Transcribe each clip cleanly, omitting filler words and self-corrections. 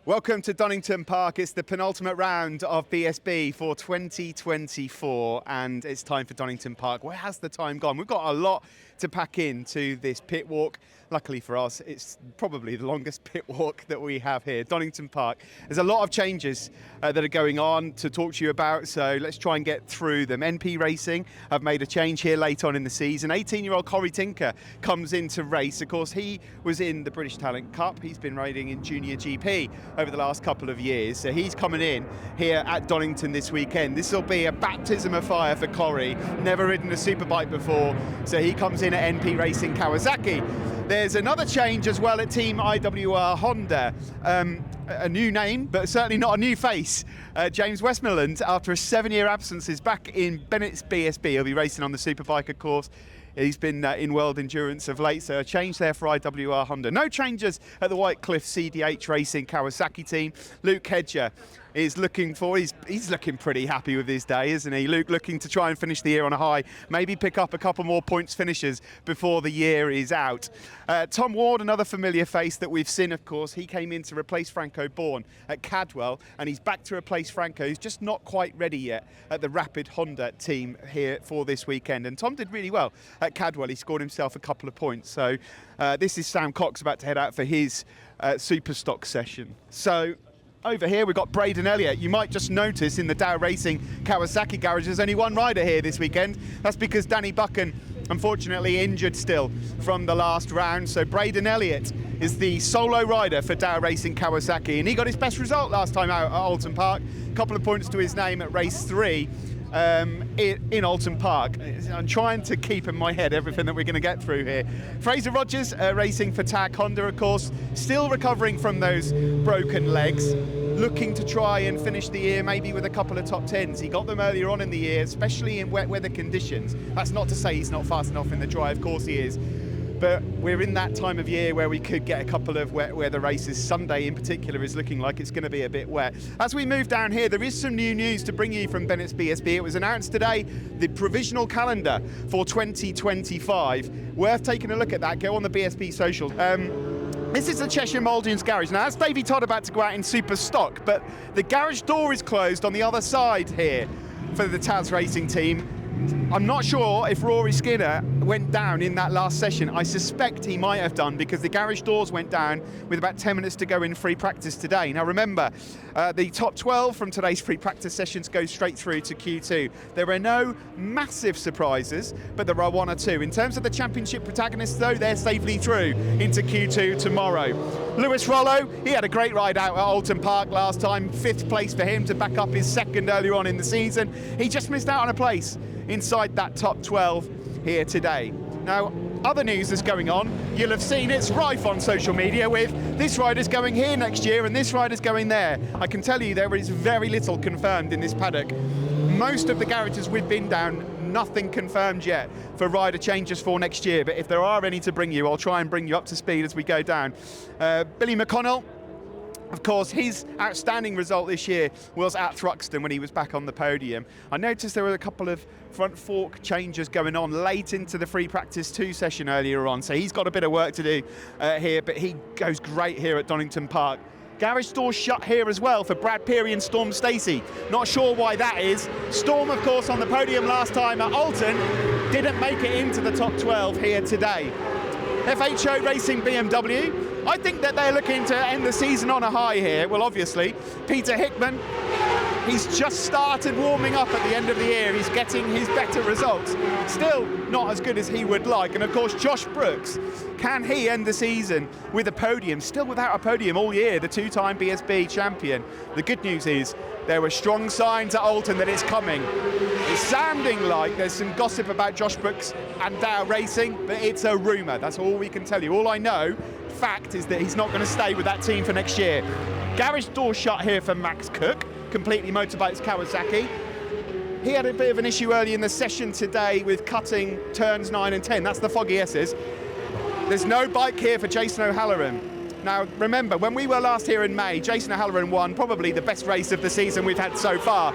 Welcome to Donington Park. It's the penultimate round of BSB for 2024 and it's time for Donington Park. Where has the time gone? We've got a lot to pack into this pit walk. Luckily for us, it's probably the longest pit walk that we have here, Donington Park. There's a lot of changes that are going on to talk to you about, so let's try and get through them. NP Racing have made a change here late on in the season. 18-year-old Corey Tinker comes into race. Of course, he was in the British Talent Cup. He's been riding in Junior GP over the last couple of years. So he's coming in here at Donington this weekend. This will be a baptism of fire for Corey. Never ridden a Superbike before, so he comes in at NP Racing Kawasaki. There's another change as well at Team IWR Honda. A new name, but certainly not a new face. James Westmoreland, after a 7-year absence, is back in Bennetts BSB. He'll be racing on the Superbike, of course. He's been in World Endurance of late, so a change there for IWR Honda. No changes at the Whitecliff CDH Racing Kawasaki team. Luke Hedger is looking for, he's looking pretty happy with his day, isn't he? Luke looking to try and finish the year on a high, maybe pick up a couple more points finishes before the year is out. Tom Ward, another familiar face that we've seen, of course. He came in to replace Franco Bourne at Cadwell, and he's back to replace Franco, who's just not quite ready yet at the Rapid Honda team here for this weekend. And Tom did really well at Cadwell. He scored himself a couple of points. So this is Sam Cox about to head out for his super stock session. So over here we've got Braden Elliott. You might just notice in the Dow Racing Kawasaki garage there's only one rider here this weekend. That's because Danny Buchan, unfortunately injured still from the last round. So Braden Elliott is the solo rider for Dow Racing Kawasaki, and he got his best result last time out at Alton Park. A couple of points to his name at race 3 in Alton Park. I'm trying to keep in my head everything that we're going to get through here. Fraser Rogers racing for TAG Honda, of course, still recovering from those broken legs, looking to try and finish the year maybe with a couple of top 10s. He got them earlier on in the year, especially in wet weather conditions. That's not to say he's not fast enough in the dry, of course he is. But we're in that time of year where we could get a couple of wet weather races. Sunday in particular is looking like it's going to be a bit wet. As we move down here, there is some new news to bring you from Bennetts BSB. It was announced today, the provisional calendar for 2025. Worth taking a look at that. Go on the BSB socials. This is the Cheshire Mouldings garage. Now that's Davey Todd about to go out in super stock, but the garage door is closed on the other side here for the Taz Racing team. I'm not sure if Rory Skinner went down in that last session. I suspect he might have done because the garage doors went down with about 10 minutes to go in free practice today. Now remember, the top 12 from today's free practice sessions go straight through to Q2. There are no massive surprises, but there are one or two. In terms of the championship protagonists though, they're safely through into Q2 tomorrow. Lewis Rollo, he had a great ride out at Alton Park last time. 5th place for him to back up his 2nd earlier on in the season. He just missed out on a place inside that top 12 here today. Now, other news that's going on, you'll have seen it's rife on social media with this rider's going here next year and this rider's going there. I can tell you there is very little confirmed in this paddock. Most of the garages we've been down, nothing confirmed yet for rider changes for next year, but if there are any to bring you, I'll try and bring you up to speed as we go down. Billy McConnell, of course, his outstanding result this year was at Thruxton when he was back on the podium. I noticed there were a couple of front fork changes going on late into the free practice 2 session earlier on, so he's got a bit of work to do here, but he goes great here at Donington Park. Garage door shut here as well for Brad Peary and Storm Stacey. Not sure why that is. Storm, of course, on the podium last time at Alton, didn't make it into the top 12 here today. FHO Racing BMW, I think that they're looking to end the season on a high here. Well, obviously, Peter Hickman, he's just started warming up at the end of the year. He's getting his better results. Still not as good as he would like. And of course, Josh Brooks, can he end the season with a podium? Still without a podium all year, the 2-time BSB champion. The good news is there were strong signs at Alton that it's coming. It's sounding like there's some gossip about Josh Brooks and Dow Racing, but it's a rumour. That's all we can tell you. All I know, fact, is that he's not going to stay with that team for next year. Garage door shut here for Max Cook, completely motorbikes Kawasaki. He had a bit of an issue early in the session today with cutting turns 9 and 10. That's the foggy S's. There's no bike here for Jason O'Halloran. Now, remember, when we were last here in May, Jason O'Halloran won probably the best race of the season we've had so far.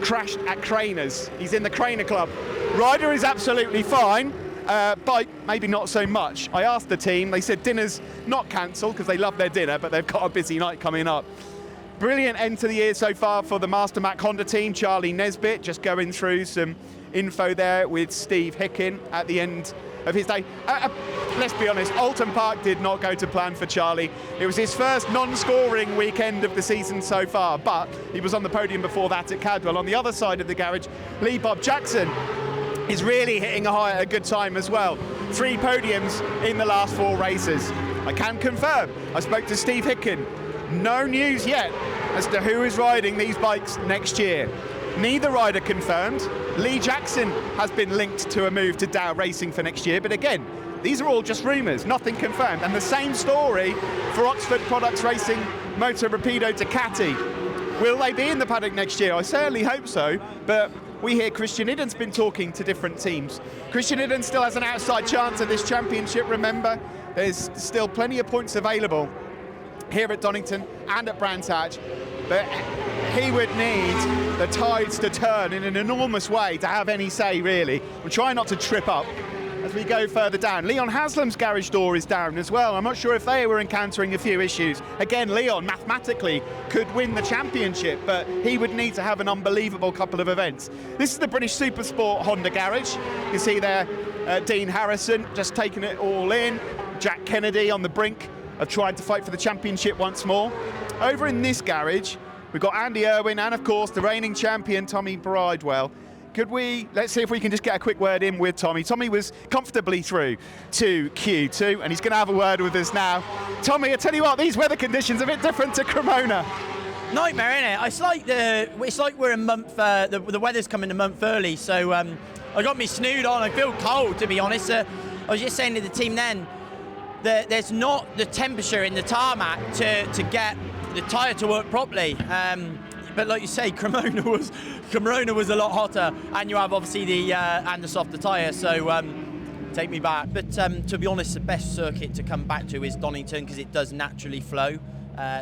Crashed at Craners. He's in the Craner Club. Rider is absolutely fine. Bike, maybe not so much. I asked the team, they said dinner's not cancelled because they love their dinner, but they've got a busy night coming up. Brilliant end to the year so far for the Master Mac Honda team. Charlie Nesbitt just going through some info there with Steve Hicken at the end of his day. Let's be honest, Alton Park did not go to plan for Charlie. It was his first non-scoring weekend of the season so far, but he was on the podium before that at Cadwell. On the other side of the garage, Lee Bob Jackson is really hitting a high at a good time as well. 3 podiums in the last 4 races. I can confirm, I spoke to Steve Hicken. No news yet as to who is riding these bikes next year. Neither rider confirmed. Lee Jackson has been linked to a move to Dow Racing for next year, but again, these are all just rumours, nothing confirmed. And the same story for Oxford Products Racing Motor Rapido Ducati. Will they be in the paddock next year? I certainly hope so, but we hear Christian Idden's been talking to different teams. Christian Idden still has an outside chance of this championship, remember. There's still plenty of points available here at Donington and at Brands Hatch, but he would need the tides to turn in an enormous way to have any say, really. We'll try not to trip up as we go further down. Leon Haslam's garage door is down as well. I'm not sure if they were encountering a few issues. Again, Leon mathematically could win the championship, but he would need to have an unbelievable couple of events. This is the British Supersport Honda garage. You can see there Dean Harrison just taking it all in. Jack Kennedy on the brink of trying to fight for the championship once more. Over in this garage, we've got Andy Irwin and, of course, the reigning champion, Tommy Bridewell. Let's see if we can just get a quick word in with Tommy. Tommy was comfortably through to Q2, and he's going to have a word with us now. Tommy, I tell you what, these weather conditions are a bit different to Cremona. Nightmare, isn't it? It's like we're a month, the weather's coming a month early, so I got me snood on. I feel cold, to be honest. I was just saying to the team then, there's not the temperature in the tarmac to get the tyre to work properly. But like you say, Cremona was a lot hotter, and you have obviously the softer tyre, so take me back. But to be honest, the best circuit to come back to is Donington because it does naturally flow.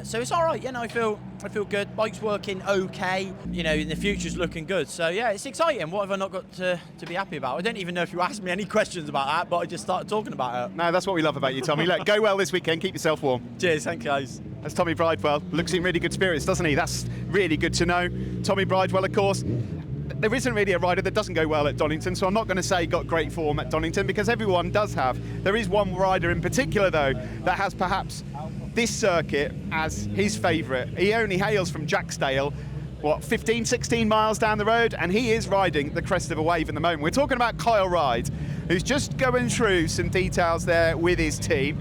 So it's all right, I feel good. Bike's working okay, and the future's looking good. So yeah, it's exciting. What have I not got to be happy about? I don't even know if you asked me any questions about that, but I just started talking about it. No, that's what we love about you, Tommy. Look, go well this weekend. Keep yourself warm. Cheers, thank you guys. That's Tommy Bridewell. Looks in really good spirits, doesn't he? That's really good to know. Tommy Bridewell, of course. There isn't really a rider that doesn't go well at Donington, so I'm not going to say got great form at Donington because everyone does have. There is one rider in particular, though, that has perhaps this circuit as his favourite. He only hails from Jacksdale, 15, 16 miles down the road, and he is riding the crest of a wave at the moment. We're talking about Kyle Ryde, who's just going through some details there with his team.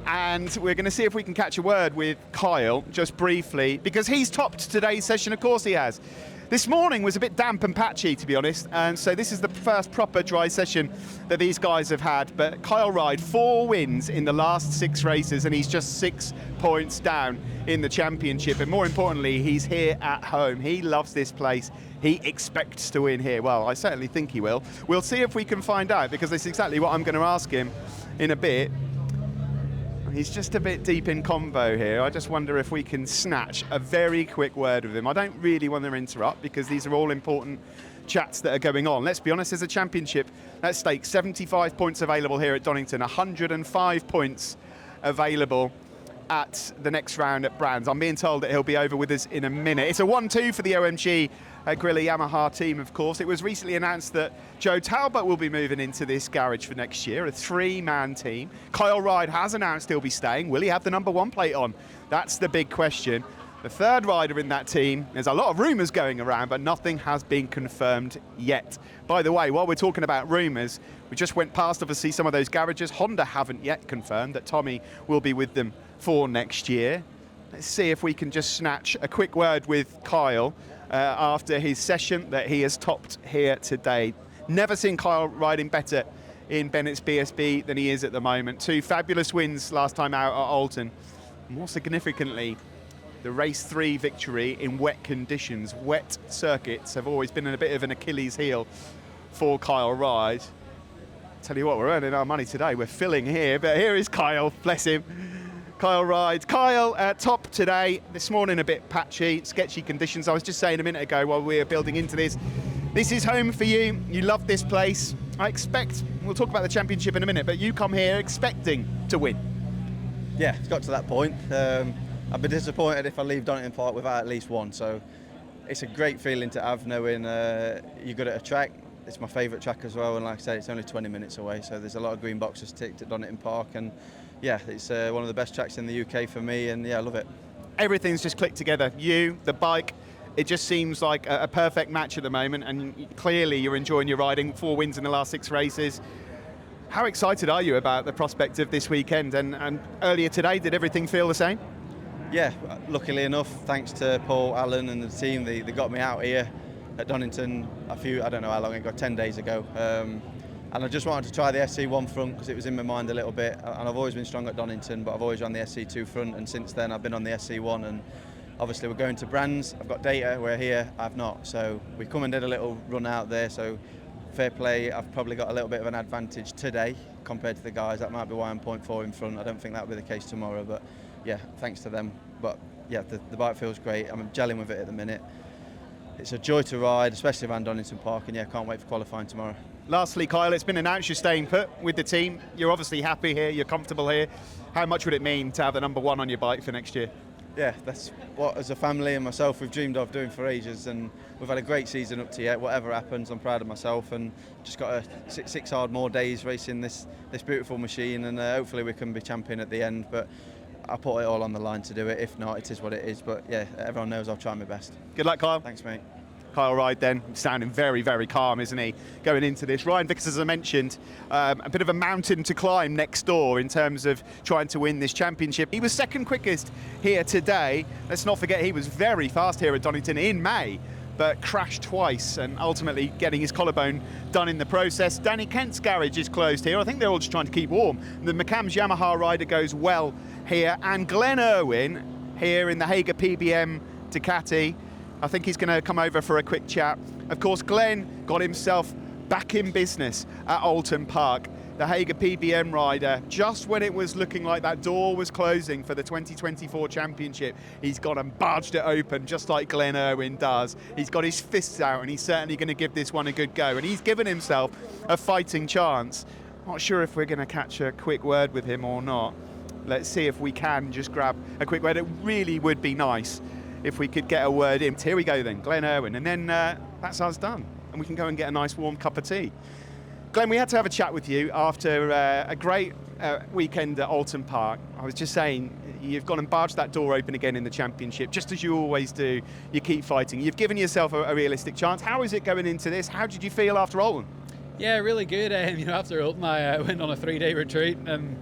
And we're going to see if we can catch a word with Kyle just briefly, because he's topped today's session, of course he has. This morning was a bit damp and patchy, to be honest, and so this is the first proper dry session that these guys have had. But Kyle Ryde, 4 wins in the last 6 races, and he's just 6 points down in the championship. And more importantly, he's here at home. He loves this place. He expects to win here. Well, I certainly think he will. We'll see if we can find out, because that's exactly what I'm going to ask him in a bit. He's just a bit deep in convo here. I just wonder if we can snatch a very quick word with him. I don't really want to interrupt because these are all important chats that are going on. Let's be honest, there's a championship at stake. 75 points available here at Donington, 105 points available at the next round at Brands. I'm being told that he'll be over with us in a minute. It's a 1-2 for the OMG Gorilla Yamaha team, of course. It was recently announced that Joe Talbot will be moving into this garage for next year, a 3-man team. Kyle Ryde has announced he'll be staying. Will he have the number 1 plate on? That's the big question. The third rider in that team, there's a lot of rumours going around, but nothing has been confirmed yet. By the way, while we're talking about rumours, we just went past, obviously, some of those garages. Honda haven't yet confirmed that Tommy will be with them for next year. Let's see if we can just snatch a quick word with Kyle after his session that he has topped here today. Never seen Kyle riding better in Bennetts BSB than he is at the moment. 2 fabulous wins last time out at Alton. More significantly, the race 3 victory in wet conditions. Wet circuits have always been a bit of an Achilles heel for Kyle Ryde. Tell you what, we're earning our money today. We're filling here, but here is Kyle, bless him. Kyle Ryde. Kyle, top today. This morning a bit patchy, sketchy conditions. I was just saying a minute ago while we were building into this, this is home for you. You love this place. I expect, we'll talk about the championship in a minute, but you come here expecting to win. Yeah, it's got to that point. I'd be disappointed if I leave Donington Park without at least one. So it's a great feeling to have, knowing you're good at a track. It's my favourite track as well, and like I said, it's only 20 minutes away, so there's a lot of green boxes ticked at Donington Park, and yeah, it's one of the best tracks in the UK for me, and yeah, I love it. Everything's just clicked together. You, the bike, it just seems like a perfect match at the moment, and clearly you're enjoying your riding. 4 wins in the last 6 races. How excited are you about the prospect of this weekend? And earlier today, did everything feel the same? Yeah, luckily enough, thanks to Paul, Allen and the team, they got me out here at Donington I don't know how long ago, 10 days ago. And I just wanted to try the SC1 front because it was in my mind a little bit. And I've always been strong at Donington, but I've always run the SC2 front, and since then I've been on the SC1. And obviously we're going to Brands, I've got data, we're here, I've not. So we come and did a little run out there, so fair play. I've probably got a little bit of an advantage today compared to the guys. That might be why I'm 0.4 in front. I don't think that'll be the case tomorrow, but yeah, thanks to them. But yeah, the bike feels great. I'm gelling with it at the minute. It's a joy to ride, especially around Donington Park, and yeah, can't wait for qualifying tomorrow. Lastly, Kyle, it's been announced you're staying put with the team. You're obviously happy here, you're comfortable here. How much would it mean to have the number 1 on your bike for next year? Yeah, that's what, as a family and myself, we've dreamed of doing for ages, and we've had a great season up to yet. Whatever happens, I'm proud of myself, and just got 6 hard more days racing this beautiful machine, and hopefully we can be champion at the end. But I put it all on the line to do it. If not, it is what it is. But yeah, everyone knows I'll try my best. Good luck, Kyle. Thanks, mate. Kyle Ryde then, sounding very, very calm, isn't he, going into this. Ryan Vickers, as I mentioned, a bit of a mountain to climb next door in terms of trying to win this championship. He was second quickest here today. Let's not forget he was very fast here at Donington in May, but crashed twice and ultimately getting his collarbone done in the process. Danny Kent's garage is closed here. I think they're all just trying to keep warm. The McCann's Yamaha rider goes well here, and Glenn Irwin here in the Hager PBM Ducati. I think he's going to come over for a quick chat. Of course, Glenn got himself back in business at Oulton Park. The Hager PBM rider, just when it was looking like that door was closing for the 2024 championship, he's gone and barged it open just like Glenn Irwin does. He's got his fists out, and he's certainly going to give this one a good go. And he's given himself a fighting chance. Not sure if we're going to catch a quick word with him or not. Let's see if we can just grab a quick word. It really would be nice if we could get a word in. Here we go then, Glenn Irwin, and then that's us done, and we can go and get a nice warm cup of tea. Glenn, we had to have a chat with you after a great weekend at Oulton Park. I was just saying, you've gone and barged that door open again in the championship, just as you always do. You keep fighting. You've given yourself a realistic chance. How is it going into this? How did you feel after Oulton? Yeah, really good. After Oulton, I went on a 3-day retreat and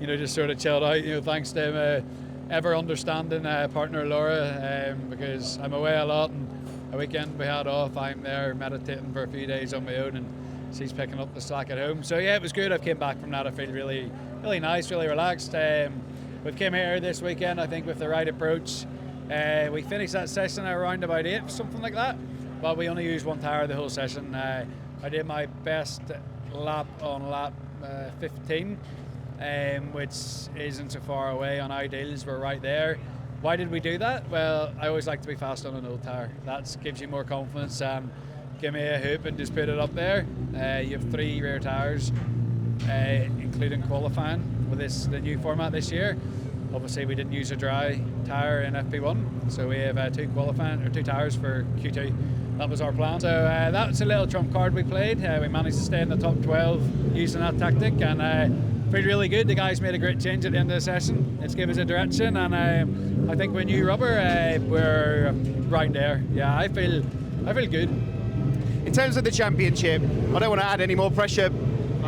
just sort of chilled out. Thanks to ever understanding partner Laura, because I'm away a lot, and a weekend we had off, I'm there meditating for a few days on my own, and she's picking up the slack at home. So yeah, it was good. I came back from that. I feel really, really nice, really relaxed. We came here this weekend, I think, with the right approach. We finished that session around about 8, something like that, but we only used 1 tyre the whole session. I did my best lap on lap 15. Which isn't so far away on ideals. We're right there. Why did we do that? Well, I always like to be fast on an old tyre. That gives you more confidence. Give me a hoop and just put it up there. You have 3 rear tyres, including qualifying with the new format this year. Obviously, we didn't use a dry tyre in FP1, so we have 2 tyres for Q2. That was our plan. So that's a little trump card we played. We managed to stay in the top 12 using that tactic, and felt really good. The guys made a great change at the end of the session. It's given us a direction, and I think with new rubber, we're right there. Yeah, I feel good. In terms of the championship, I don't want to add any more pressure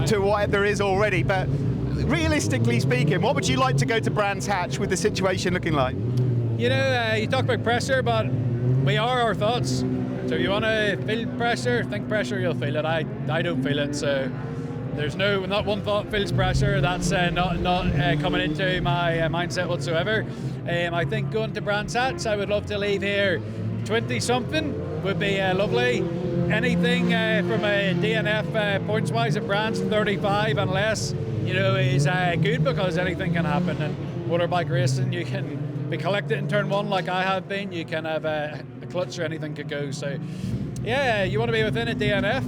to what there is already, but realistically speaking, what would you like to go to Brands Hatch with the situation looking like? You talk about pressure, but we are our thoughts. So if you want to feel pressure, think pressure, you'll feel it. I don't feel it, so there's not one thought feels pressure. That's not coming into my mindset whatsoever. I think going to Brands Hatch, I would love to leave here 20-something would be lovely. Anything from a DNF points-wise at Brands, 35 and less, is good, because anything can happen. And motorbike racing, you can be collected in turn 1 like I have been. You can have a clutch or anything could go. So, yeah, you want to be within a DNF.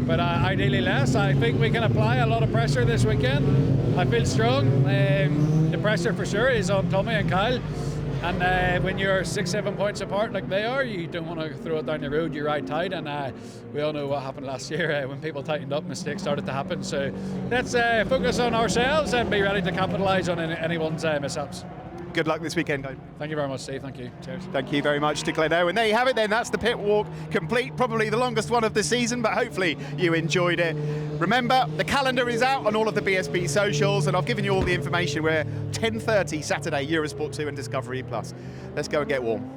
but ideally less. I think we can apply a lot of pressure this weekend. I feel strong. The pressure for sure is on Tommy and Kyle. And when you're 6-7 points apart like they are, you don't want to throw it down the road. You ride tight, and we all know what happened last year when people tightened up, mistakes started to happen. So let's focus on ourselves and be ready to capitalise on anyone's mishaps. Good luck this weekend, guys. Thank you very much, Steve. Thank you. Cheers. Thank you very much to Glenn Irwin. There you have it then. That's the pit walk complete. Probably the longest one of the season, but hopefully you enjoyed it. Remember, the calendar is out on all of the BSB socials, and I've given you all the information. We're 10:30 Saturday, Eurosport 2 and Discovery Plus. Let's go and get warm.